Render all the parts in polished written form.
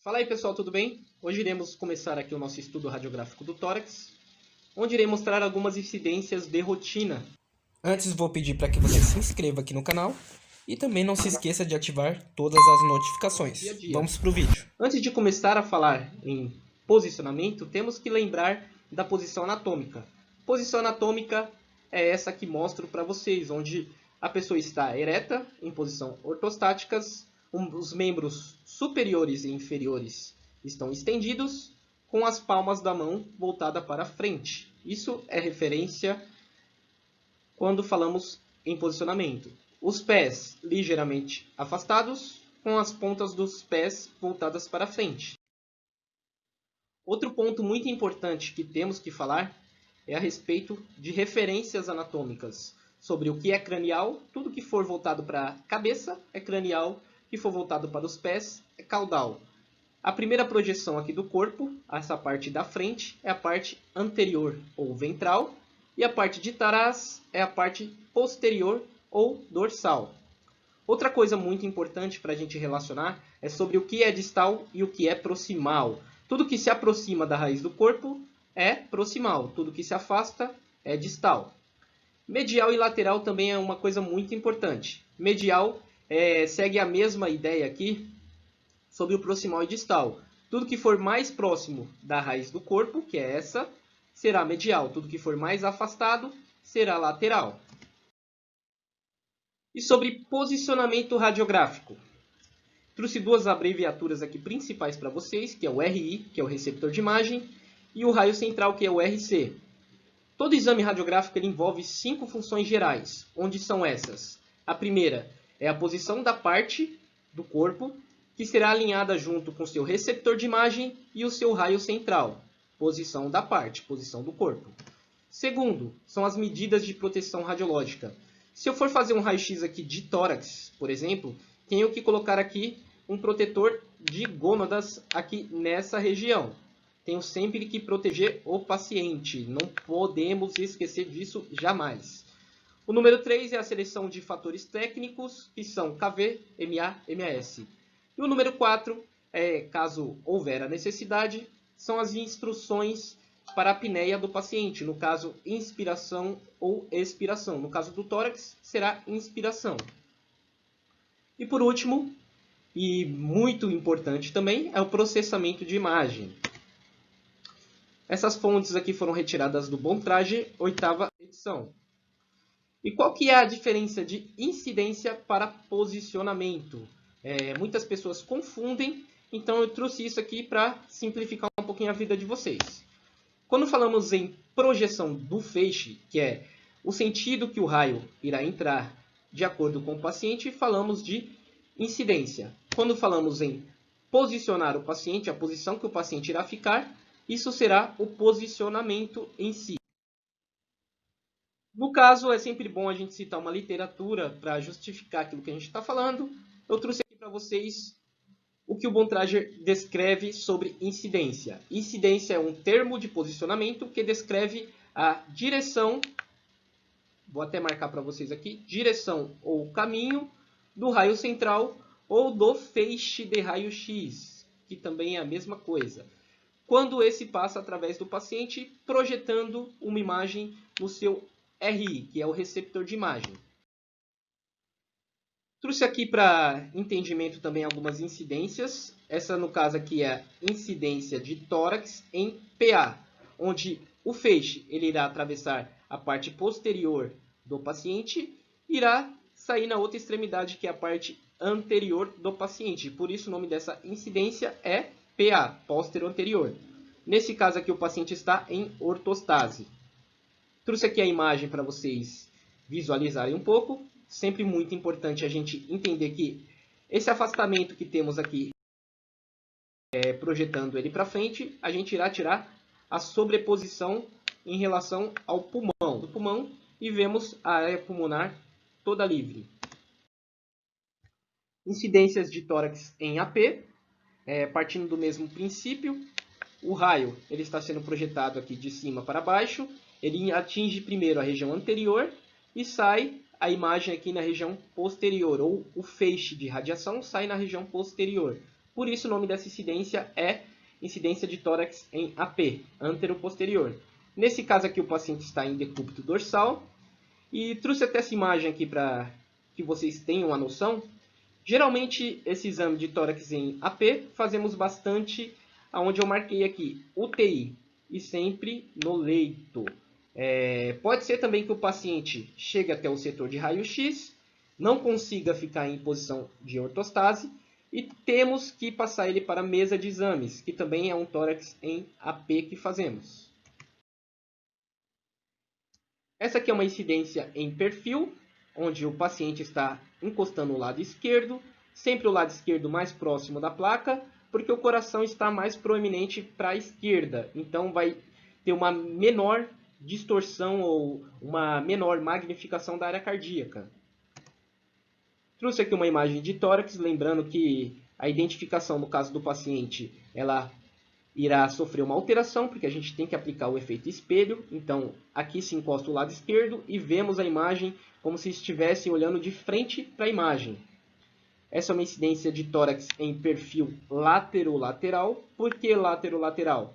Fala aí pessoal, tudo bem? Hoje iremos começar aqui o nosso estudo radiográfico do tórax, onde irei mostrar algumas incidências de rotina. Antes vou pedir para que você se inscreva aqui no canal e também não se esqueça de ativar todas as notificações. Dia a dia. Vamos para o vídeo. Antes de começar a falar em posicionamento, temos que lembrar da posição anatômica. Posição anatômica é essa que mostro para vocês, onde a pessoa está ereta, em posição ortostáticas, os membros superiores e inferiores estão estendidos, com as palmas da mão voltadas para frente. Isso é referência quando falamos em posicionamento. Os pés ligeiramente afastados, com as pontas dos pés voltadas para frente. Outro ponto muito importante que temos que falar é a respeito de referências anatômicas. Sobre o que é cranial, tudo que for voltado para a cabeça é cranial, o que for voltado para os pés é caudal. A primeira projeção aqui do corpo, essa parte da frente, é a parte anterior ou ventral, e a parte de trás é a parte posterior ou dorsal. Outra coisa muito importante para a gente relacionar é sobre o que é distal e o que é proximal. Tudo que se aproxima da raiz do corpo é proximal, tudo que se afasta é distal. Medial e lateral também é uma coisa muito importante. Medial segue a mesma ideia aqui sobre o proximal e distal. Tudo que for mais próximo da raiz do corpo, que é essa, será medial. Tudo que for mais afastado será lateral. E sobre posicionamento radiográfico. Trouxe duas abreviaturas aqui principais para vocês, que é o RI, que é o receptor de imagem, e o raio central, que é o RC. Todo exame radiográfico ele envolve 5 funções gerais, onde são essas. A primeira é a posição da parte do corpo, que será alinhada junto com o seu receptor de imagem e o seu raio central. Posição da parte, posição do corpo. Segundo, são as medidas de proteção radiológica. Se eu for fazer um raio-x aqui de tórax, por exemplo, tenho que colocar aqui um protetor de gônadas aqui nessa região. Tenho sempre que proteger o paciente. Não podemos esquecer disso jamais. O número 3 é a seleção de fatores técnicos, que são KV, MA, MAS. E o número 4, caso houver a necessidade, são as instruções para a apneia do paciente. No caso, inspiração ou expiração. No caso do tórax, será inspiração. E por último, e muito importante também, é o processamento de imagem. Essas fontes aqui foram retiradas do Bontrager, 8ª edição. E qual que é a diferença de incidência para posicionamento? Muitas pessoas confundem, então eu trouxe isso aqui para simplificar um pouquinho a vida de vocês. Quando falamos em projeção do feixe, que é o sentido que o raio irá entrar de acordo com o paciente, falamos de incidência. Quando falamos em posicionar o paciente, a posição que o paciente irá ficar, isso será o posicionamento em si. No caso, é sempre bom a gente citar uma literatura para justificar aquilo que a gente está falando. Eu trouxe aqui para vocês o que o Bontrager descreve sobre incidência. Incidência é um termo de posicionamento que descreve a direção, vou até marcar para vocês aqui, direção ou caminho do raio central ou do feixe de raio-x, que também é a mesma coisa. Quando esse passa através do paciente, projetando uma imagem no seu RI, que é o receptor de imagem. Trouxe aqui para entendimento também algumas incidências. Essa, no caso aqui, é a incidência de tórax em PA, onde o feixe ele irá atravessar a parte posterior do paciente e irá sair na outra extremidade, que é a parte anterior do paciente. Por isso, o nome dessa incidência é PA, póstero anterior. Nesse caso aqui, o paciente está em ortostase. Trouxe aqui a imagem para vocês visualizarem um pouco. Sempre muito importante a gente entender que esse afastamento que temos aqui, projetando ele para frente, a gente irá tirar a sobreposição em relação ao pulmão. Do pulmão e vemos a área pulmonar toda livre. Incidências de tórax em AP, partindo do mesmo princípio. O raio ele está sendo projetado aqui de cima para baixo. Ele atinge primeiro a região anterior e sai a imagem aqui na região posterior, ou o feixe de radiação sai na região posterior. Por isso o nome dessa incidência é incidência de tórax em AP, antero-posterior. Nesse caso aqui o paciente está em decúbito dorsal. E trouxe até essa imagem aqui para que vocês tenham uma noção. Geralmente esse exame de tórax em AP fazemos bastante aonde eu marquei aqui, UTI, e sempre no leito. Pode ser também que o paciente chegue até o setor de raio-x, não consiga ficar em posição de ortostase, e temos que passar ele para a mesa de exames, que também é um tórax em AP que fazemos. Essa aqui é uma incidência em perfil, onde o paciente está encostando o lado esquerdo, sempre o lado esquerdo mais próximo da placa, porque o coração está mais proeminente para a esquerda. Então vai ter uma menor distorção ou uma menor magnificação da área cardíaca. Trouxe aqui uma imagem de tórax, lembrando que a identificação no caso do paciente, ela irá sofrer uma alteração, porque a gente tem que aplicar o efeito espelho. Então, aqui se encosta o lado esquerdo e vemos a imagem como se estivesse olhando de frente para a imagem. Essa é uma incidência de tórax em perfil laterolateral. Por que laterolateral?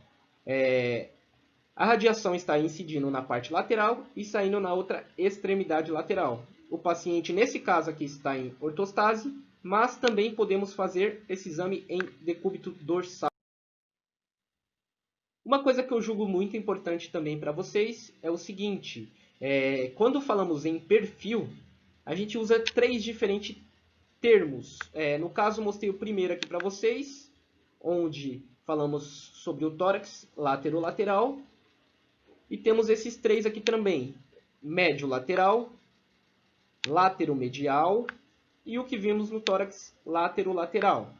A radiação está incidindo na parte lateral e saindo na outra extremidade lateral. O paciente, nesse caso aqui, está em ortostase, mas também podemos fazer esse exame em decúbito dorsal. Uma coisa que eu julgo muito importante também para vocês é o seguinte, quando falamos em perfil, a gente usa 3 diferentes termos. No caso, mostrei o primeiro aqui para vocês, onde falamos sobre o tórax laterolateral, e temos esses 3 aqui também, médio-lateral, lateromedial e o que vimos no tórax laterolateral.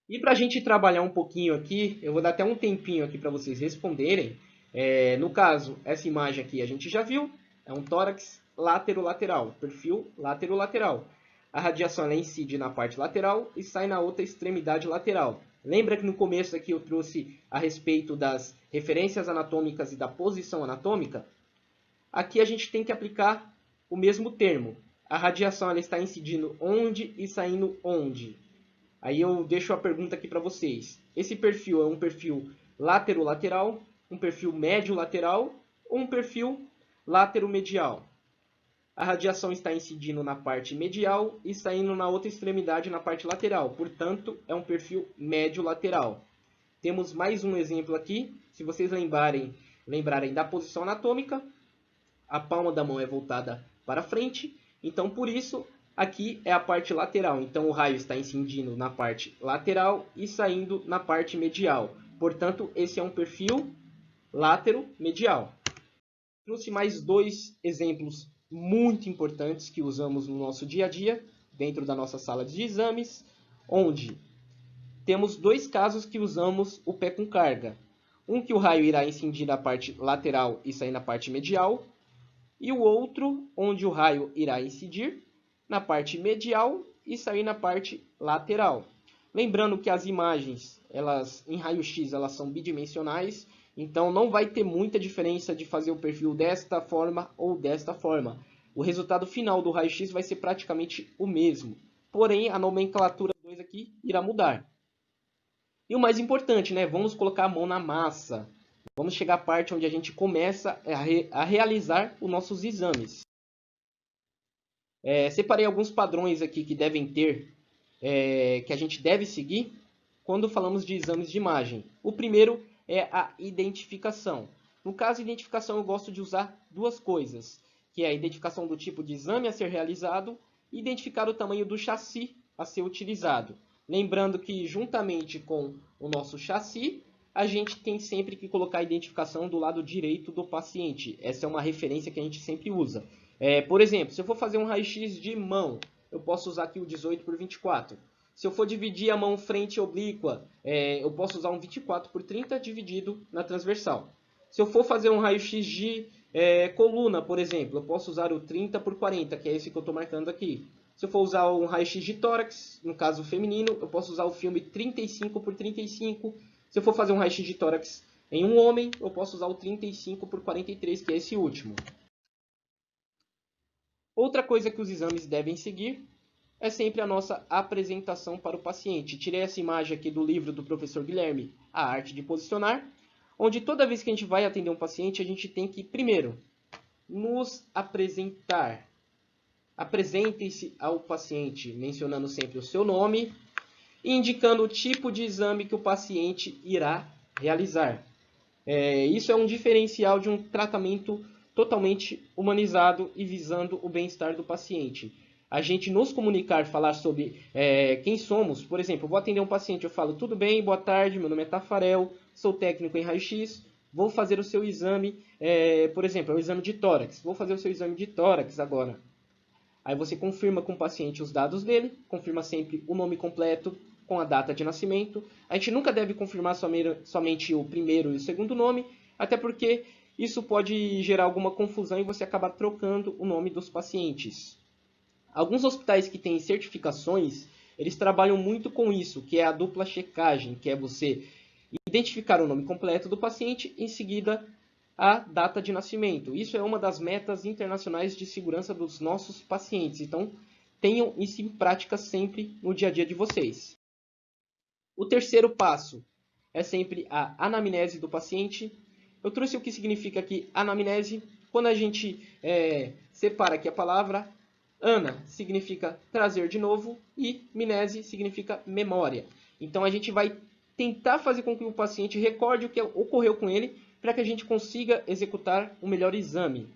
E para a gente trabalhar um pouquinho aqui, eu vou dar até um tempinho aqui para vocês responderem. No caso, essa imagem aqui a gente já viu, é um tórax laterolateral, perfil laterolateral. A radiação ela incide na parte lateral e sai na outra extremidade lateral. Lembra que no começo aqui eu trouxe a respeito das referências anatômicas e da posição anatômica? Aqui a gente tem que aplicar o mesmo termo. A radiação ela está incidindo onde e saindo onde? Aí eu deixo a pergunta aqui para vocês. Esse perfil é um perfil laterolateral, um perfil médio-lateral ou um perfil lateromedial? A radiação está incidindo na parte medial e saindo na outra extremidade na parte lateral. Portanto, é um perfil médio-lateral. Temos mais um exemplo aqui. Se vocês lembrarem da posição anatômica, a palma da mão é voltada para frente. Então, por isso, aqui é a parte lateral. Então, o raio está incidindo na parte lateral e saindo na parte medial. Portanto, esse é um perfil lateromedial. Trouxe mais 2 exemplos muito importantes que usamos no nosso dia a dia, dentro da nossa sala de exames, onde temos 2 casos que usamos o pé com carga. Um que o raio irá incidir na parte lateral e sair na parte medial, e o outro onde o raio irá incidir na parte medial e sair na parte lateral. Lembrando que as imagens, em raio-x, elas são bidimensionais, então não vai ter muita diferença de fazer o perfil desta forma ou desta forma. O resultado final do raio-x vai ser praticamente o mesmo. Porém, a nomenclatura 2 aqui irá mudar. E o mais importante, vamos colocar a mão na massa. Vamos chegar à parte onde a gente começa a realizar os nossos exames. Separei alguns padrões aqui que devem ter, que a gente deve seguir quando falamos de exames de imagem. O primeiro é a identificação. No caso de identificação, eu gosto de usar 2 coisas, que é a identificação do tipo de exame a ser realizado e identificar o tamanho do chassi a ser utilizado. Lembrando que, juntamente com o nosso chassi, a gente tem sempre que colocar a identificação do lado direito do paciente. Essa é uma referência que a gente sempre usa. Por exemplo, se eu for fazer um raio-x de mão, eu posso usar aqui o 18x24. Se eu for dividir a mão frente oblíqua, eu posso usar um 24x30 dividido na transversal. Se eu for fazer um raio-x de coluna, por exemplo, eu posso usar o 30x40, que é esse que eu estou marcando aqui. Se eu for usar um raio-x de tórax, no caso feminino, eu posso usar o filme 35x35. Se eu for fazer um raio-x de tórax em um homem, eu posso usar o 35x43, que é esse último. Outra coisa que os exames devem seguir é sempre a nossa apresentação para o paciente. Tirei essa imagem aqui do livro do professor Guilherme, A Arte de Posicionar, onde toda vez que a gente vai atender um paciente, a gente tem que, primeiro, nos apresentar. Apresente-se ao paciente, mencionando sempre o seu nome e indicando o tipo de exame que o paciente irá realizar. Isso é um diferencial de um tratamento totalmente humanizado e visando o bem-estar do paciente. A gente nos comunicar, falar sobre quem somos, por exemplo, eu vou atender um paciente, eu falo, tudo bem, boa tarde, meu nome é Tafarel, sou técnico em raio-x, vou fazer o seu exame, por exemplo, é o exame de tórax, vou fazer o seu exame de tórax agora. Aí você confirma com o paciente os dados dele, confirma sempre o nome completo com a data de nascimento. A gente nunca deve confirmar somente o primeiro e o segundo nome, até porque isso pode gerar alguma confusão e você acaba trocando o nome dos pacientes. Alguns hospitais que têm certificações, eles trabalham muito com isso, que é a dupla checagem, que é você identificar o nome completo do paciente, em seguida a data de nascimento. Isso é uma das metas internacionais de segurança dos nossos pacientes. Então, tenham isso em prática sempre no dia a dia de vocês. O terceiro passo é sempre a anamnese do paciente. Eu trouxe o que significa aqui anamnese. Quando a gente separa aqui a palavra, ana significa trazer de novo e mnese significa memória. Então, a gente vai tentar fazer com que o paciente recorde o que ocorreu com ele para que a gente consiga executar o melhor exame.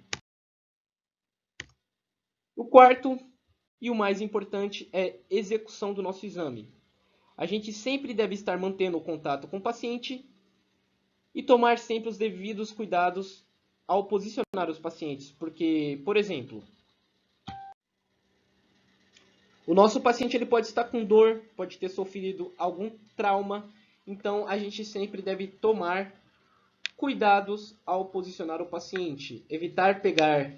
O quarto e o mais importante é a execução do nosso exame. A gente sempre deve estar mantendo o contato com o paciente e tomar sempre os devidos cuidados ao posicionar os pacientes. Porque, por exemplo, o nosso paciente ele pode estar com dor, pode ter sofrido algum trauma, então a gente sempre deve tomar cuidados ao posicionar o paciente. Evitar pegar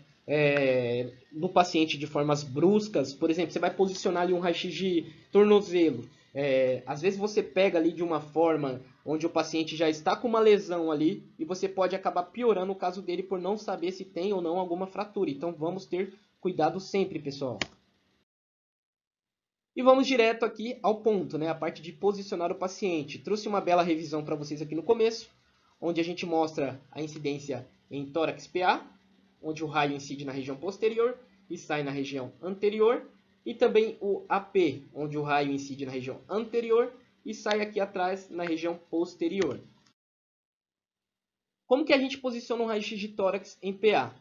no paciente de formas bruscas. Por exemplo, você vai posicionar ali um raio-x de tornozelo. Às vezes você pega ali de uma forma onde o paciente já está com uma lesão ali e você pode acabar piorando o caso dele por não saber se tem ou não alguma fratura. Então vamos ter cuidado sempre, pessoal. E vamos direto aqui ao ponto, né? A parte de posicionar o paciente. Trouxe uma bela revisão para vocês aqui no começo, onde a gente mostra a incidência em tórax PA, onde o raio incide na região posterior e sai na região anterior, e também o AP, onde o raio incide na região anterior e sai aqui atrás na região posterior. Como que a gente posiciona um raio-x de tórax em PA?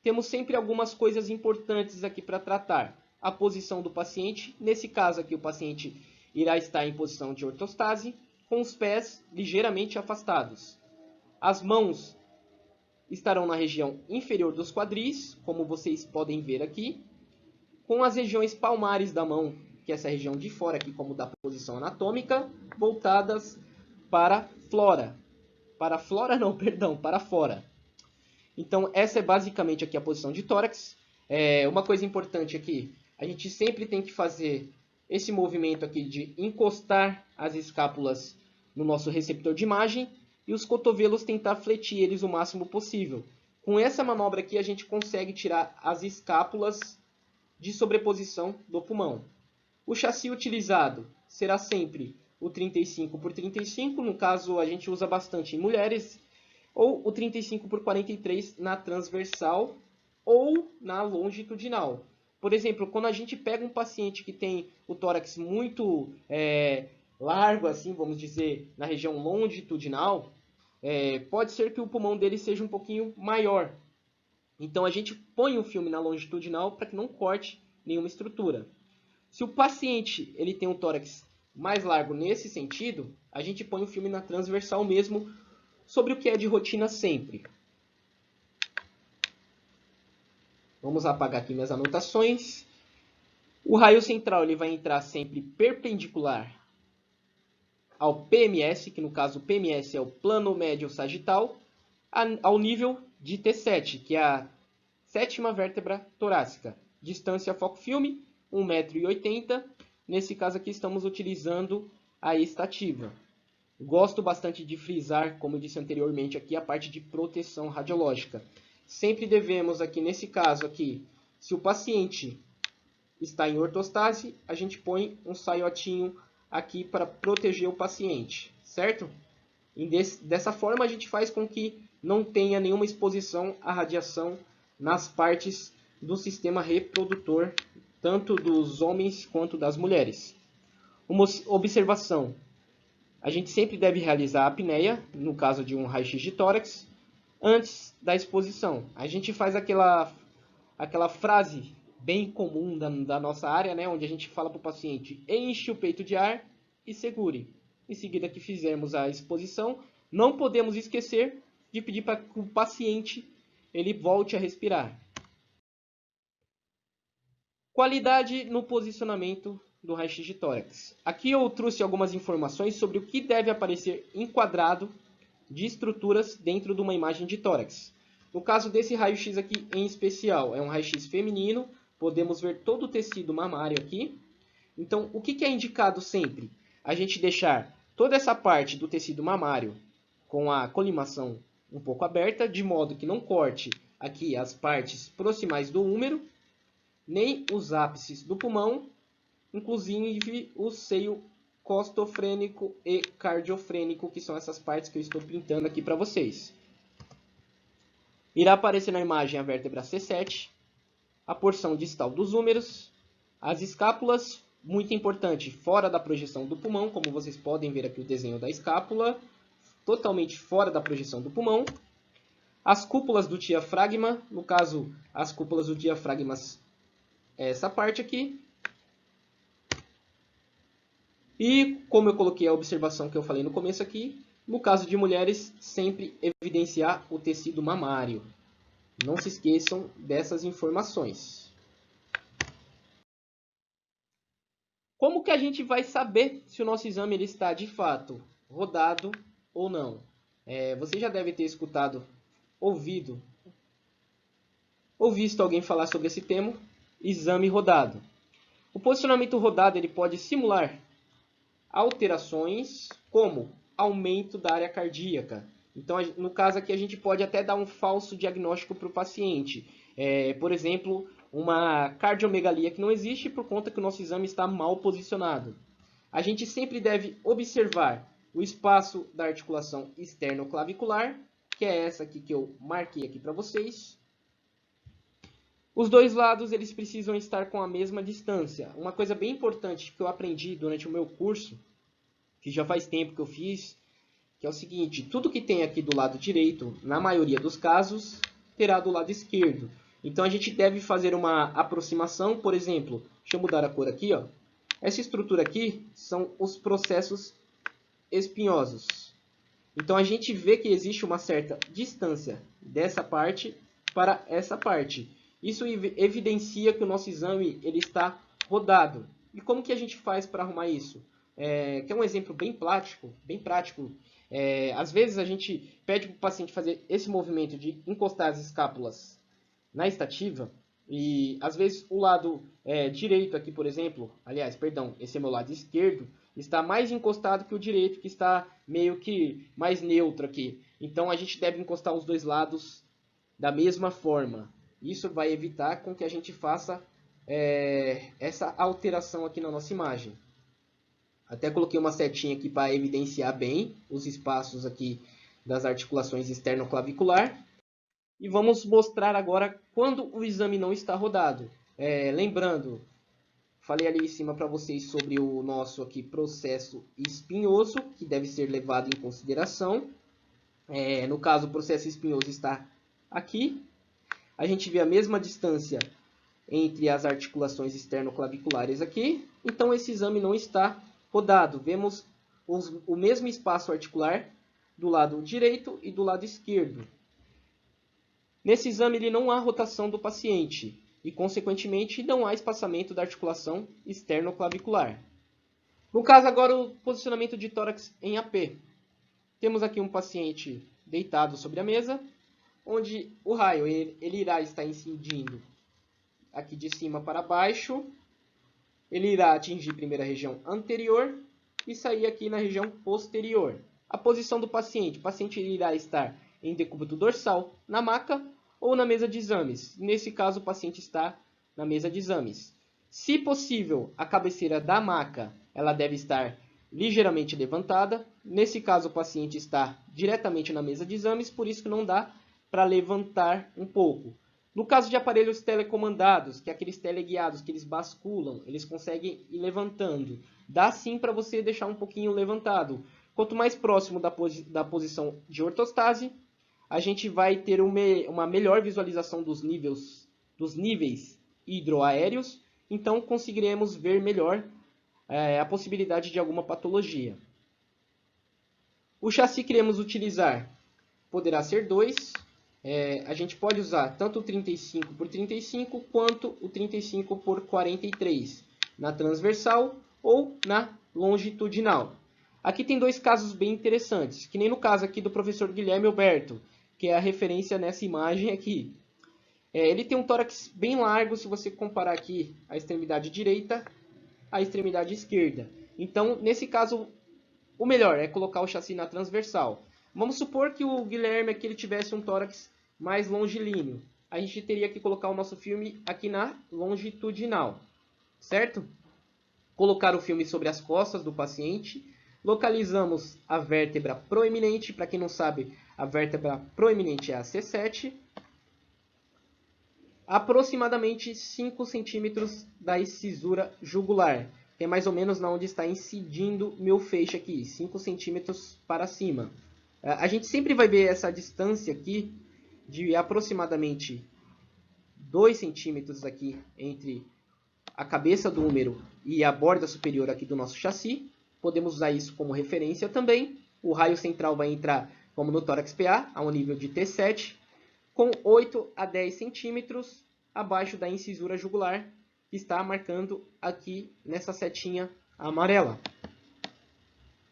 Temos sempre algumas coisas importantes aqui para tratar. A posição do paciente, nesse caso aqui o paciente irá estar em posição de ortostase, com os pés ligeiramente afastados. As mãos estarão na região inferior dos quadris, como vocês podem ver aqui, com as regiões palmares da mão, que é essa região de fora aqui, como da posição anatômica, voltadas para fora. Para fora. Então, essa é basicamente aqui a posição de tórax. Uma coisa importante aqui, a gente sempre tem que fazer esse movimento aqui de encostar as escápulas no nosso receptor de imagem e os cotovelos tentar fletir eles o máximo possível. Com essa manobra aqui, a gente consegue tirar as escápulas de sobreposição do pulmão. O chassi utilizado será sempre o 35x35, no caso a gente usa bastante em mulheres, ou o 35x43 na transversal ou na longitudinal. Por exemplo, quando a gente pega um paciente que tem o tórax muito largo, assim, vamos dizer, na região longitudinal, pode ser que o pulmão dele seja um pouquinho maior. Então a gente põe o filme na longitudinal para que não corte nenhuma estrutura. Se o paciente ele tem um tórax mais largo nesse sentido, a gente põe o filme na transversal mesmo, sobre o que é de rotina sempre. Vamos apagar aqui minhas anotações. O raio central ele vai entrar sempre perpendicular ao PMS, que no caso o PMS é o plano médio sagital, ao nível de T7, que é a sétima vértebra torácica. Distância foco-filme, 1,80 m. Nesse caso aqui estamos utilizando a estativa. Gosto bastante de frisar, como eu disse anteriormente, aqui a parte de proteção radiológica. Sempre devemos aqui, nesse caso aqui, se o paciente está em ortostase, a gente põe um saiotinho aqui para proteger o paciente, certo? E dessa forma a gente faz com que não tenha nenhuma exposição à radiação nas partes do sistema reprodutor, tanto dos homens quanto das mulheres. Uma observação: a gente sempre deve realizar a apneia, no caso de um raio-x de tórax, antes da exposição. A gente faz aquela frase bem comum da nossa área, né, onde a gente fala para o paciente: enche o peito de ar e segure. Em seguida que fizermos a exposição, não podemos esquecer de pedir para que o paciente ele volte a respirar. Qualidade no posicionamento do raio-x de tórax. Aqui eu trouxe algumas informações sobre o que deve aparecer enquadrado de estruturas dentro de uma imagem de tórax. No caso desse raio-x aqui em especial, é um raio-x feminino, podemos ver todo o tecido mamário aqui. Então, o que é indicado sempre? A gente deixar toda essa parte do tecido mamário com a colimação um pouco aberta, de modo que não corte aqui as partes proximais do úmero, nem os ápices do pulmão, inclusive o seio costofrênico e cardiofrênico, que são essas partes que eu estou pintando aqui para vocês. Irá aparecer na imagem a vértebra C7, a porção distal dos úmeros, as escápulas, muito importante, fora da projeção do pulmão, como vocês podem ver aqui o desenho da escápula, totalmente fora da projeção do pulmão. As cúpulas do diafragma, no caso, as cúpulas do diafragma, essa parte aqui. E, como eu coloquei a observação que eu falei no começo aqui, no caso de mulheres, sempre evidenciar o tecido mamário. Não se esqueçam dessas informações. Como que a gente vai saber se o nosso exame ele está de fato rodado ou não? Você já deve ter escutado, ouvido ou visto alguém falar sobre esse termo, exame rodado. O posicionamento rodado ele pode simular alterações como aumento da área cardíaca. Então, no caso aqui, a gente pode até dar um falso diagnóstico para o paciente. Por exemplo, uma cardiomegalia que não existe por conta que o nosso exame está mal posicionado. A gente sempre deve observar o espaço da articulação externoclavicular, que é essa aqui que eu marquei aqui para vocês. Os dois lados eles precisam estar com a mesma distância. Uma coisa bem importante que eu aprendi durante o meu curso, que já faz tempo que eu fiz, que é o seguinte: tudo que tem aqui do lado direito, na maioria dos casos, terá do lado esquerdo. Então a gente deve fazer uma aproximação, por exemplo, deixa eu mudar a cor aqui, ó. Essa estrutura aqui são os processos espinhosos. Então a gente vê que existe uma certa distância dessa parte para essa parte. Isso evidencia que o nosso exame ele está rodado. E como que a gente faz para arrumar isso? Que é um exemplo bem prático. Às vezes a gente pede para o paciente fazer esse movimento de encostar as escápulas na estativa. E às vezes o lado direito aqui, por exemplo, esse é meu lado esquerdo, está mais encostado que o direito, que está meio que mais neutro aqui. Então a gente deve encostar os dois lados da mesma forma. Isso vai evitar com que a gente faça essa alteração aqui na nossa imagem. Até coloquei uma setinha aqui para evidenciar bem os espaços aqui das articulações externoclavicular. E vamos mostrar agora quando o exame não está rodado. Lembrando, falei ali em cima para vocês sobre o nosso aqui processo espinhoso, que deve ser levado em consideração. No caso, o processo espinhoso está aqui. A gente vê a mesma distância entre as articulações externoclaviculares aqui. Então, esse exame não está rodado. Vemos o mesmo espaço articular do lado direito e do lado esquerdo. Nesse exame, ele não há rotação do paciente e, consequentemente, não há espaçamento da articulação externoclavicular. No caso, agora, o posicionamento de tórax em AP. Temos aqui um paciente deitado sobre a mesa, onde o raio ele irá estar incidindo aqui de cima para baixo. Ele irá atingir primeiro a região anterior e sair aqui na região posterior. A posição do paciente. O paciente irá estar em decúbito dorsal, na maca ou na mesa de exames. Nesse caso, o paciente está na mesa de exames. Se possível, a cabeceira da maca ela deve estar ligeiramente levantada. Nesse caso, o paciente está diretamente na mesa de exames, por isso que não dá para levantar um pouco. No caso de aparelhos telecomandados, que é aqueles teleguiados que eles basculam, eles conseguem ir levantando. Dá sim para você deixar um pouquinho levantado. Quanto mais próximo da posição de ortostase, a gente vai ter uma melhor visualização dos níveis hidroaéreos, então conseguiremos ver melhor a possibilidade de alguma patologia. O chassi que iremos utilizar poderá ser 2. A gente pode usar tanto o 35 por 35 quanto o 35 por 43 na transversal ou na longitudinal. Aqui tem dois casos bem interessantes, que nem no caso aqui do professor Guilherme Alberto, que é a referência nessa imagem aqui. Ele tem um tórax bem largo se você comparar aqui a extremidade direita à extremidade esquerda. Então, nesse caso, o melhor é colocar o chassi na transversal. Vamos supor que o Guilherme aqui ele tivesse um tórax mais longilíneo. A gente teria que colocar o nosso filme aqui na longitudinal, certo? Colocar o filme sobre as costas do paciente. Localizamos a vértebra proeminente. Para quem não sabe, a vértebra proeminente é a C7. Aproximadamente 5 centímetros da incisura jugular, que é mais ou menos na onde está incidindo meu feixe aqui, 5 centímetros para cima. A gente sempre vai ver essa distância aqui de aproximadamente 2 centímetros aqui entre a cabeça do húmero e a borda superior aqui do nosso chassi. Podemos usar isso como referência também. O raio central vai entrar, como no tórax PA, a um nível de T7, com 8 a 10 centímetros abaixo da incisura jugular, que está marcando aqui nessa setinha amarela.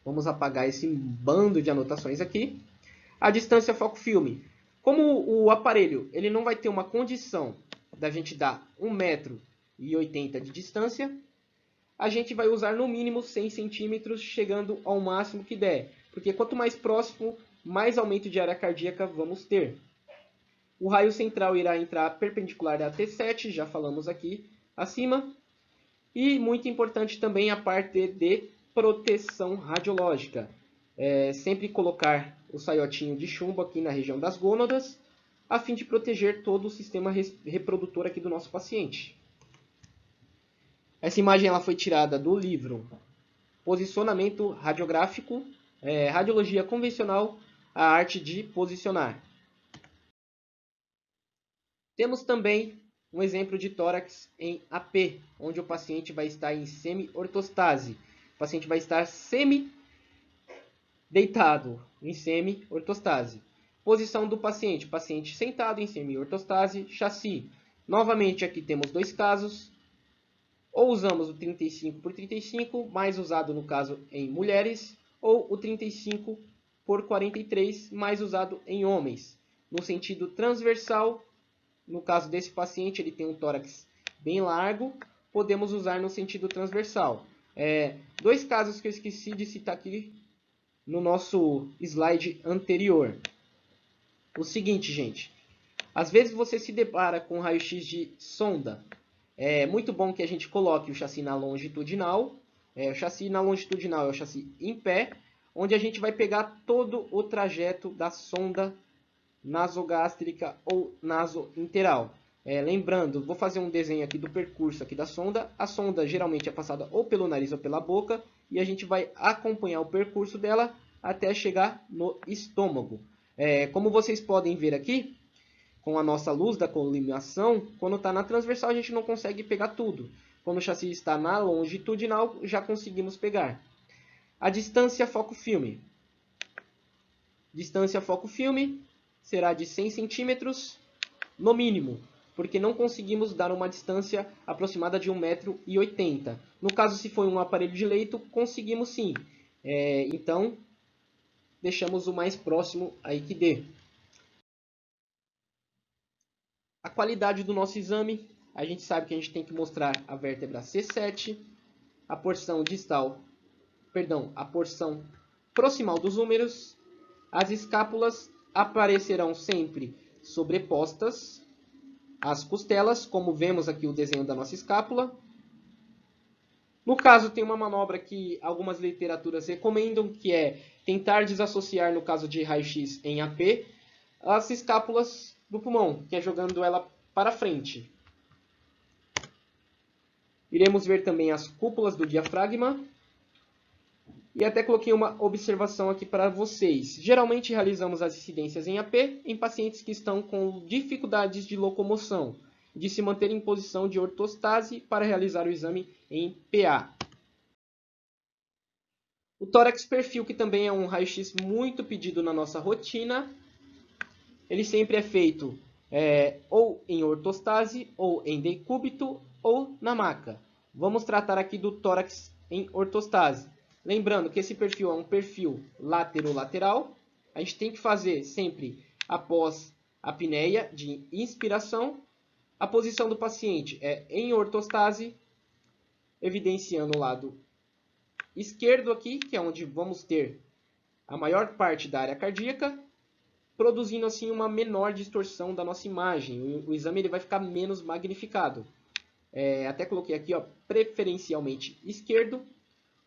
Vamos apagar esse bando de anotações aqui. A distância foco-filme. Como o aparelho ele não vai ter uma condição da gente dar 1,80 m de distância, a gente vai usar no mínimo 100 centímetros, chegando ao máximo que der. Porque quanto mais próximo, mais aumento de área cardíaca vamos ter. O raio central irá entrar perpendicular à T7, já falamos aqui acima. E muito importante também a parte de proteção radiológica. Sempre colocar o saiotinho de chumbo aqui na região das gônadas, a fim de proteger todo o sistema reprodutor aqui do nosso paciente. Essa imagem ela foi tirada do livro Posicionamento Radiográfico, Radiologia Convencional, a Arte de Posicionar. Temos também um exemplo de tórax em AP, onde o paciente vai estar em semi-ortostase. O paciente vai estar semi-deitado, em semi-ortostase. Posição do paciente, paciente sentado em semi-ortostase, chassi. Novamente aqui temos dois casos. Ou usamos o 35 por 35, mais usado no caso em mulheres, ou o 35 por 43, mais usado em homens. No sentido transversal, no caso desse paciente, ele tem um tórax bem largo, podemos usar no sentido transversal. Dois casos que eu esqueci de citar aqui no nosso slide anterior. O seguinte, gente. Às vezes você se depara com um raio-x de sonda. É muito bom que a gente coloque o chassi na longitudinal. O chassi na longitudinal é o chassi em pé, onde a gente vai pegar todo o trajeto da sonda nasogástrica ou nasointeral. Lembrando, vou fazer um desenho aqui do percurso aqui da sonda. A sonda geralmente é passada ou pelo nariz ou pela boca, e a gente vai acompanhar o percurso dela até chegar no estômago. Como vocês podem ver aqui, com a nossa luz da colimação, quando está na transversal a gente não consegue pegar tudo. Quando o chassi está na longitudinal, já conseguimos pegar. A distância foco-filme. Distância foco-filme será de 100 centímetros no mínimo, porque não conseguimos dar uma distância aproximada de 1,80 m. No caso, se for um aparelho de leito, conseguimos sim. Então, deixamos o mais próximo aí que dê. A qualidade do nosso exame, a gente sabe que a gente tem que mostrar a vértebra C7, a porção distal, a porção proximal dos húmeros. As escápulas aparecerão sempre sobrepostas às costelas, como vemos aqui o desenho da nossa escápula. No caso, tem uma manobra que algumas literaturas recomendam, que é tentar desassociar, no caso de raio-x em AP, as escápulas do pulmão, que é jogando ela para frente. Iremos ver também as cúpulas do diafragma. E até coloquei uma observação aqui para vocês. Geralmente realizamos as incidências em AP em pacientes que estão com dificuldades de locomoção, de se manter em posição de ortostase para realizar o exame em PA. O tórax perfil, que também é um raio-x muito pedido na nossa rotina, ele sempre é feito ou em ortostase, ou em decúbito, ou na maca. Vamos tratar aqui do tórax em ortostase. Lembrando que esse perfil é um perfil lateral. A gente tem que fazer sempre após a apneia de inspiração. A posição do paciente é em ortostase, evidenciando o lado esquerdo aqui, que é onde vamos ter a maior parte da área cardíaca, produzindo assim uma menor distorção da nossa imagem. O exame ele vai ficar menos magnificado. Até coloquei aqui, ó, preferencialmente esquerdo.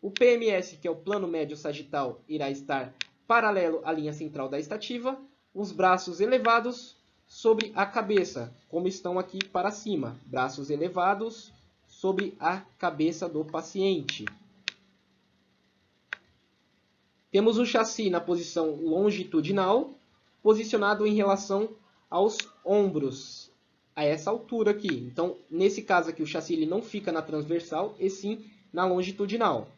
O PMS, que é o plano médio sagital, irá estar paralelo à linha central da estativa. Os braços elevados sobre a cabeça, como estão aqui para cima. Braços elevados sobre a cabeça do paciente. Temos o chassi na posição longitudinal, posicionado em relação aos ombros, a essa altura aqui. Então, nesse caso aqui, o chassi ele não fica na transversal, e sim na longitudinal.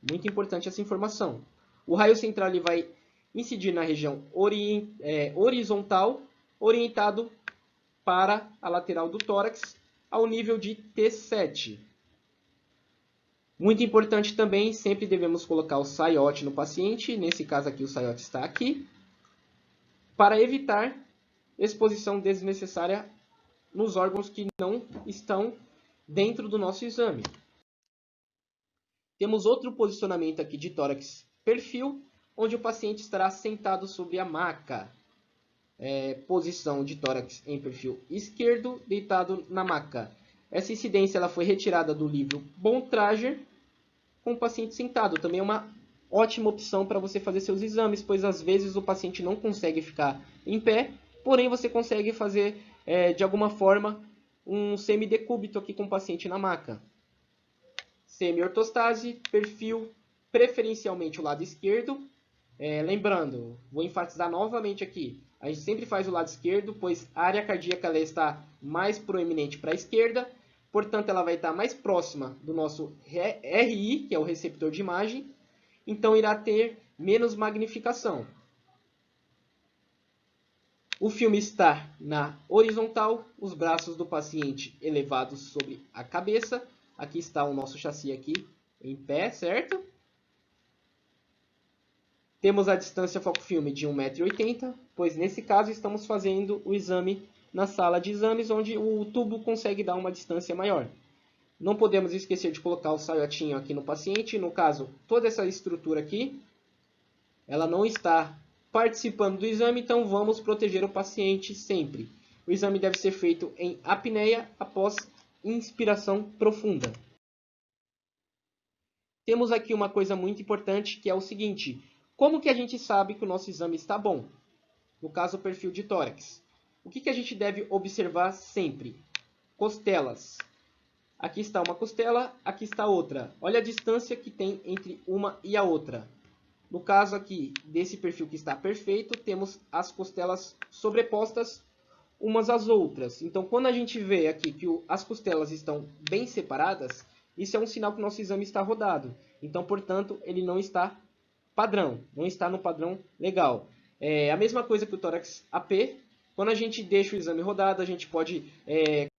Muito importante essa informação. O raio central ele vai incidir na região horizontal, orientado para a lateral do tórax, ao nível de T7. Muito importante também, sempre devemos colocar o saiote no paciente. Nesse caso aqui, o saiote está aqui, para evitar exposição desnecessária nos órgãos que não estão dentro do nosso exame. Temos outro posicionamento aqui de tórax perfil, onde o paciente estará sentado sobre a maca. Posição de tórax em perfil esquerdo, deitado na maca. Essa incidência ela foi retirada do livro Bontrager, com o paciente sentado. Também é uma ótima opção para você fazer seus exames, pois às vezes o paciente não consegue ficar em pé, porém você consegue fazer de alguma forma um semidecúbito aqui com o paciente na maca. Semi-ortostase, perfil preferencialmente o lado esquerdo. Lembrando, vou enfatizar novamente aqui, a gente sempre faz o lado esquerdo, pois a área cardíaca ela está mais proeminente para a esquerda, portanto ela vai estar mais próxima do nosso RI, que é o receptor de imagem, então irá ter menos magnificação. O filme está na horizontal, os braços do paciente elevados sobre a cabeça. Aqui está o nosso chassi aqui em pé, certo? Temos a distância foco-filme de 1,80 m, pois nesse caso estamos fazendo o exame na sala de exames, onde o tubo consegue dar uma distância maior. Não podemos esquecer de colocar o saiotinho aqui no paciente. No caso, toda essa estrutura aqui, ela não está participando do exame, então vamos proteger o paciente sempre. O exame deve ser feito em apneia após inspiração profunda. Temos aqui uma coisa muito importante, que é o seguinte: como que a gente sabe que o nosso exame está bom? No caso, o perfil de tórax. O que a gente deve observar sempre? Costelas. Aqui está uma costela, aqui está outra. Olha a distância que tem entre uma e a outra. No caso aqui, desse perfil que está perfeito, temos as costelas sobrepostas umas às outras. Então, quando a gente vê aqui que as costelas estão bem separadas, isso é um sinal que o nosso exame está rodado. Então, portanto, ele não está padrão, não está no padrão legal. A mesma coisa que o tórax AP. Quando a gente deixa o exame rodado, a gente pode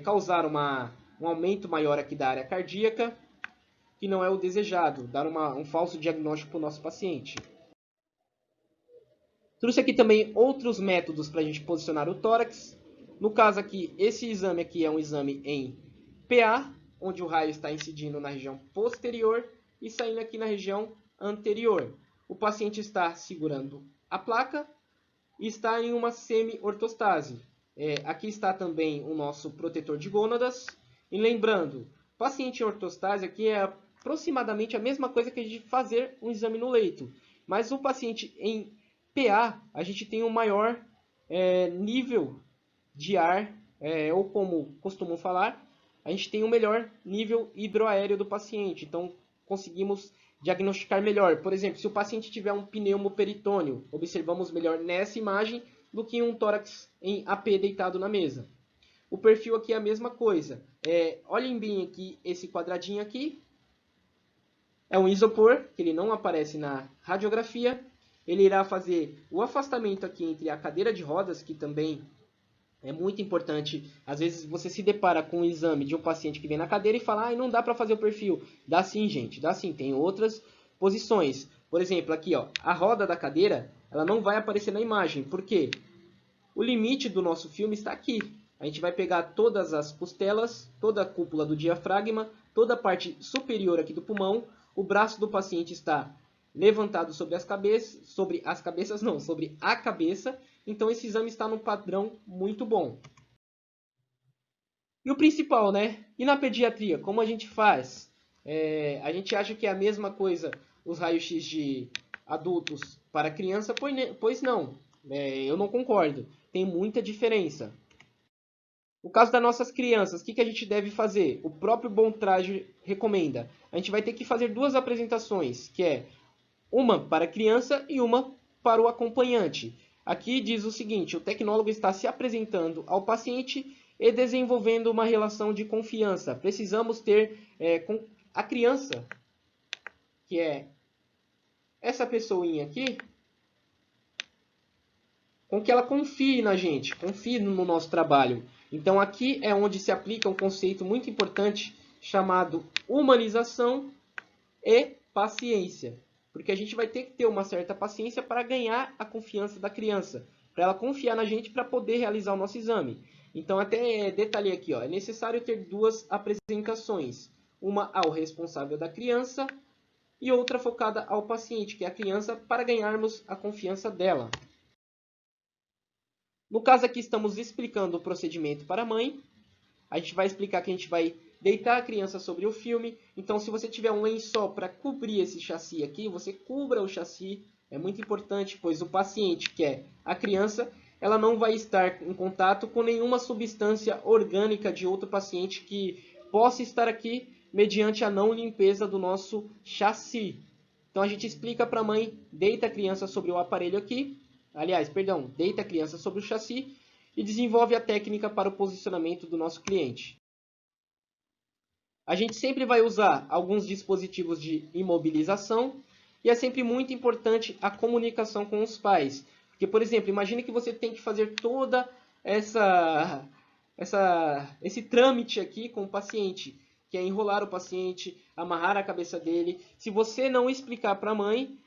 causar um aumento maior aqui da área cardíaca, que não é o desejado, dar um falso diagnóstico para o nosso paciente. Trouxe aqui também outros métodos para a gente posicionar o tórax. No caso aqui, esse exame aqui é um exame em PA, onde o raio está incidindo na região posterior e saindo aqui na região anterior. O paciente está segurando a placa e está em uma semi-ortostase. Aqui está também o nosso protetor de gônadas. E lembrando, paciente em ortostase aqui é aproximadamente a mesma coisa que a gente fazer um exame no leito. Mas o paciente em PA, a gente tem um maior nível de ar, ou como costumam falar, a gente tem um melhor nível hidroaéreo do paciente. Então, conseguimos diagnosticar melhor. Por exemplo, se o paciente tiver um pneumoperitônio, observamos melhor nessa imagem do que um tórax em AP deitado na mesa. O perfil aqui é a mesma coisa. Olhem bem aqui esse quadradinho aqui. É um isopor, que ele não aparece na radiografia. Ele irá fazer o afastamento aqui entre a cadeira de rodas, que também é muito importante. Às vezes você se depara com um exame de um paciente que vem na cadeira e fala, não dá para fazer o perfil. Dá sim, gente, dá sim. Tem outras posições. Por exemplo, aqui, ó, a roda da cadeira, ela não vai aparecer na imagem. Por quê? O limite do nosso filme está aqui. A gente vai pegar todas as costelas, toda a cúpula do diafragma, toda a parte superior aqui do pulmão. O braço do paciente está levantado sobre a cabeça. Então esse exame está num padrão muito bom. E o principal, né? E na pediatria, como a gente faz? A gente acha que é a mesma coisa os raios-x de adultos para criança? Pois não. Eu não concordo. Tem muita diferença. No caso das nossas crianças, o que a gente deve fazer? O próprio Bom Traje recomenda. A gente vai ter que fazer duas apresentações, que é uma para a criança e uma para o acompanhante. Aqui diz o seguinte, o tecnólogo está se apresentando ao paciente e desenvolvendo uma relação de confiança. Precisamos ter com a criança, que é essa pessoinha aqui, com que ela confie na gente, confie no nosso trabalho. Então aqui é onde se aplica um conceito muito importante chamado humanização e paciência. Porque a gente vai ter que ter uma certa paciência para ganhar a confiança da criança, para ela confiar na gente para poder realizar o nosso exame. Então até detalhei aqui, ó, é necessário ter duas apresentações, uma ao responsável da criança e outra focada ao paciente, que é a criança, para ganharmos a confiança dela. No caso aqui estamos explicando o procedimento para a mãe. A gente vai explicar que a gente vai deitar a criança sobre o filme. Então se você tiver um lençol para cobrir esse chassi aqui, você cubra o chassi. É muito importante, pois o paciente, que é a criança, ela não vai estar em contato com nenhuma substância orgânica de outro paciente que possa estar aqui mediante a não limpeza do nosso chassi. Então a gente explica para a mãe, deita a criança sobre o aparelho aqui. Aliás, perdão, deita a criança sobre o chassi e desenvolve a técnica para o posicionamento do nosso cliente. A gente sempre vai usar alguns dispositivos de imobilização e é sempre muito importante a comunicação com os pais. Porque, por exemplo, imagine que você tem que fazer toda esse trâmite aqui com o paciente, que é enrolar o paciente, amarrar a cabeça dele. Se você não explicar para a mãe,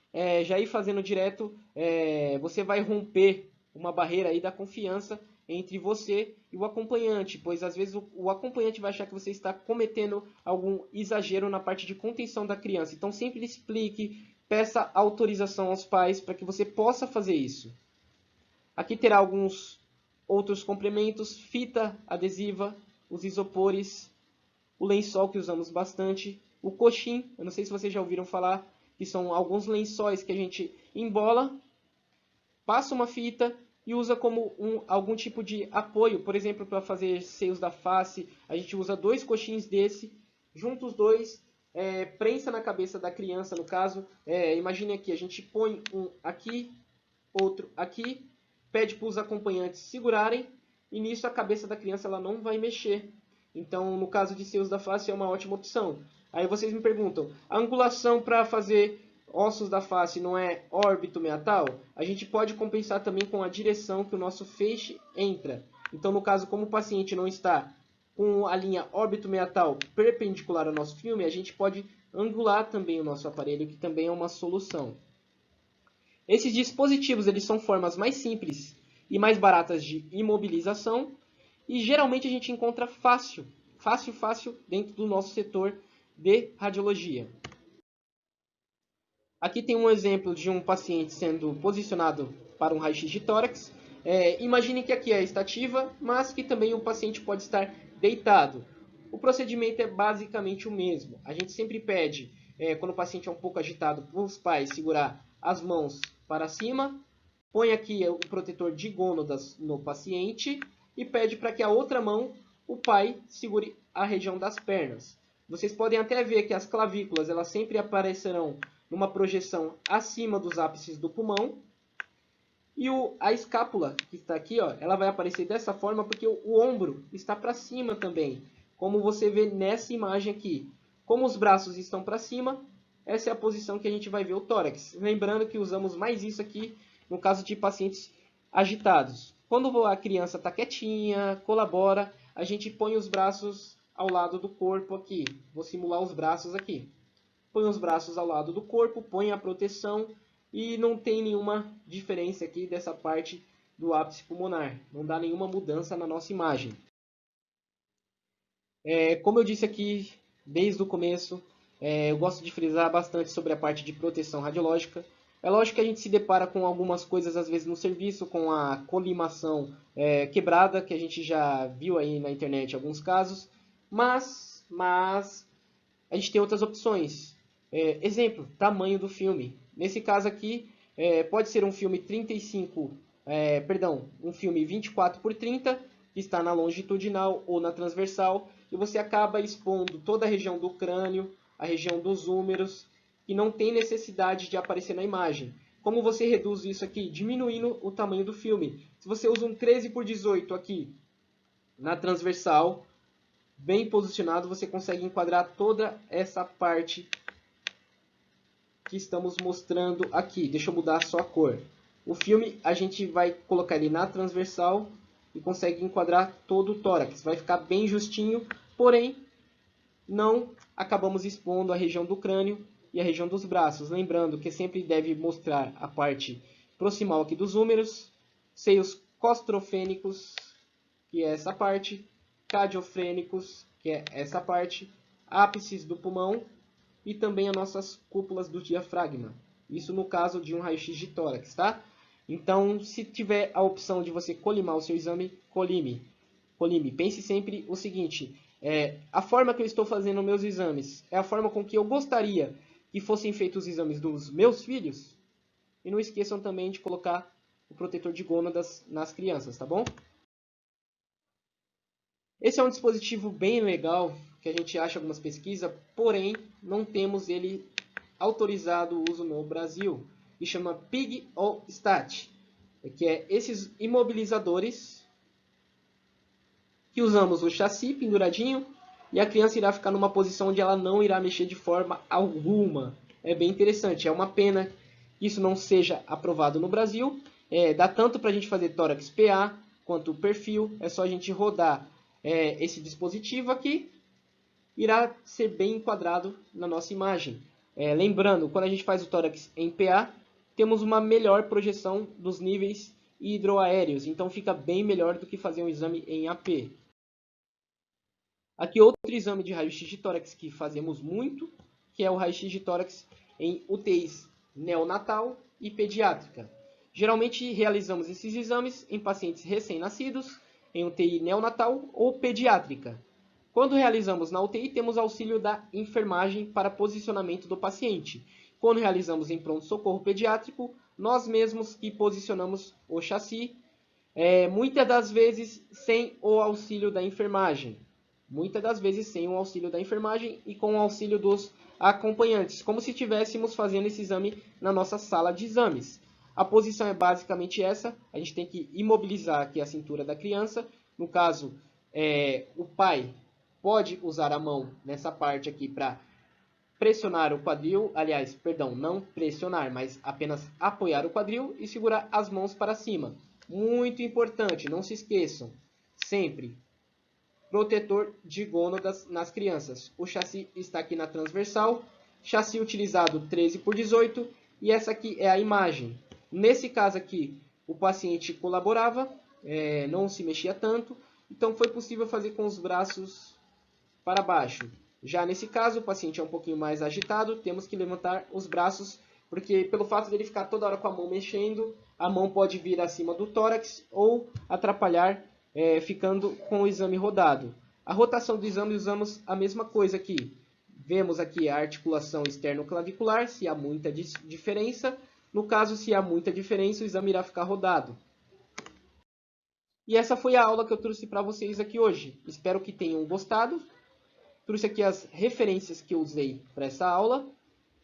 já ir fazendo direto, você vai romper uma barreira aí da confiança entre você e o acompanhante, pois às vezes o acompanhante vai achar que você está cometendo algum exagero na parte de contenção da criança. Então sempre explique, peça autorização aos pais para que você possa fazer isso. Aqui terá alguns outros complementos, fita adesiva, os isopores, o lençol que usamos bastante, o coxim, eu não sei se vocês já ouviram falar, que são alguns lençóis que a gente embola, passa uma fita e usa como algum tipo de apoio. Por exemplo, para fazer seios da face, a gente usa 2 coxins desse, junta os dois, prensa na cabeça da criança, no caso. Imagine aqui, a gente põe um aqui, outro aqui, pede para os acompanhantes segurarem, e nisso a cabeça da criança ela não vai mexer. Então, no caso de seios da face, é uma ótima opção. Aí vocês me perguntam, a angulação para fazer ossos da face não é órbito meatal? A gente pode compensar também com a direção que o nosso feixe entra. Então, no caso, como o paciente não está com a linha órbito meatal perpendicular ao nosso filme, a gente pode angular também o nosso aparelho, que também é uma solução. Esses dispositivos eles são formas mais simples e mais baratas de imobilização e geralmente a gente encontra fácil dentro do nosso setor de radiologia. Aqui tem um exemplo de um paciente sendo posicionado para um raio-x de tórax. Imagine que aqui é a estativa, mas que também o paciente pode estar deitado. O procedimento é basicamente o mesmo. A gente sempre pede, quando o paciente é um pouco agitado, para os pais segurar as mãos para cima, põe aqui o protetor de gônadas no paciente e pede para que a outra mão, o pai, segure a região das pernas. Vocês podem até ver que as clavículas elas sempre aparecerão numa projeção acima dos ápices do pulmão. E a escápula, que está aqui, ó, ela vai aparecer dessa forma porque o ombro está para cima também. Como você vê nessa imagem aqui. Como os braços estão para cima, essa é a posição que a gente vai ver o tórax. Lembrando que usamos mais isso aqui no caso de pacientes agitados. Quando a criança está quietinha, colabora, a gente põe os braços ao lado do corpo aqui. Vou simular os braços aqui. Põe os braços ao lado do corpo, põe a proteção e não tem nenhuma diferença aqui dessa parte do ápice pulmonar. Não dá nenhuma mudança na nossa imagem. Como eu disse aqui desde o começo, eu gosto de frisar bastante sobre a parte de proteção radiológica. É lógico que a gente se depara com algumas coisas às vezes no serviço, com a colimação quebrada, que a gente já viu aí na internet alguns casos, mas a gente tem outras opções. Exemplo, tamanho do filme. Nesse caso aqui, pode ser um filme 24 por 30, que está na longitudinal ou na transversal, e você acaba expondo toda a região do crânio, a região dos húmeros, e não tem necessidade de aparecer na imagem. Como você reduz isso aqui? Diminuindo o tamanho do filme. Se você usa um 13 por 18 aqui na transversal, bem posicionado, você consegue enquadrar toda essa parte que estamos mostrando aqui. Deixa eu mudar só a cor. O filme a gente vai colocar ele na transversal e consegue enquadrar todo o tórax. Vai ficar bem justinho, porém não acabamos expondo a região do crânio e a região dos braços. Lembrando que sempre deve mostrar a parte proximal aqui dos húmeros, seios costrofênicos, que é essa parte, cardiofrênicos, que é essa parte, ápices do pulmão e também as nossas cúpulas do diafragma. Isso no caso de um raio-x de tórax, tá? Então, se tiver a opção de você colimar o seu exame, colime. Pense sempre o seguinte, a forma que eu estou fazendo meus exames é a forma com que eu gostaria que fossem feitos os exames dos meus filhos? E não esqueçam também de colocar o protetor de gônadas nas crianças, tá bom? Esse é um dispositivo bem legal, que a gente acha em algumas pesquisas, porém não temos ele autorizado o uso no Brasil, que chama PIG ou STAT, que é esses imobilizadores que usamos o chassi penduradinho e a criança irá ficar numa posição onde ela não irá mexer de forma alguma. É bem interessante, é uma pena que isso não seja aprovado no Brasil. Dá tanto para a gente fazer tórax PA quanto perfil, é só a gente rodar esse dispositivo aqui, irá ser bem enquadrado na nossa imagem. Lembrando, quando a gente faz o tórax em PA, temos uma melhor projeção dos níveis hidroaéreos, então fica bem melhor do que fazer um exame em AP. Aqui outro exame de raio-x de tórax que fazemos muito, que é o raio-x de tórax em UTIs neonatal e pediátrica. Geralmente realizamos esses exames em pacientes recém-nascidos, em UTI neonatal ou pediátrica. Quando realizamos na UTI, temos auxílio da enfermagem para posicionamento do paciente. Quando realizamos em pronto-socorro pediátrico, nós mesmos que posicionamos o chassi, muitas das vezes sem o auxílio da enfermagem. E com o auxílio dos acompanhantes, como se estivéssemos fazendo esse exame na nossa sala de exames. A posição é basicamente essa, a gente tem que imobilizar aqui a cintura da criança, no caso, o pai pode usar a mão nessa parte aqui para pressionar o quadril, não pressionar, mas apenas apoiar o quadril e segurar as mãos para cima. Muito importante, não se esqueçam, sempre protetor de gônadas nas crianças. O chassi está aqui na transversal, chassi utilizado 13 por 18 e essa aqui é a imagem. Nesse caso aqui, o paciente colaborava, não se mexia tanto, então foi possível fazer com os braços para baixo. Já nesse caso, o paciente é um pouquinho mais agitado, temos que levantar os braços, porque pelo fato de ele ficar toda hora com a mão mexendo, a mão pode vir acima do tórax ou atrapalhar ficando com o exame rodado. A rotação do exame usamos a mesma coisa aqui. Vemos aqui a articulação externo-clavicular, se há muita diferença. No caso, se há muita diferença, o exame irá ficar rodado. E essa foi a aula que eu trouxe para vocês aqui hoje. Espero que tenham gostado. Trouxe aqui as referências que eu usei para essa aula.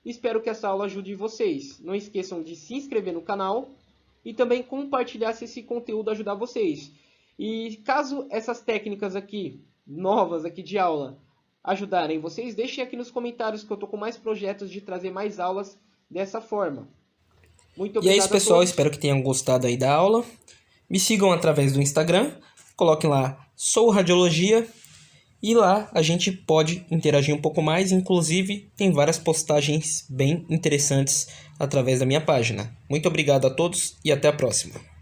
Espero que essa aula ajude vocês. Não esqueçam de se inscrever no canal e também compartilhar se esse conteúdo ajudar vocês. E caso essas técnicas aqui, novas aqui de aula, ajudarem vocês, deixem aqui nos comentários que eu estou com mais projetos de trazer mais aulas dessa forma. Muito obrigado. E é isso, pessoal. Espero que tenham gostado aí da aula. Me sigam através do Instagram. Coloquem lá, Sou Radiologia. E lá a gente pode interagir um pouco mais. Inclusive, tem várias postagens bem interessantes através da minha página. Muito obrigado a todos e até a próxima.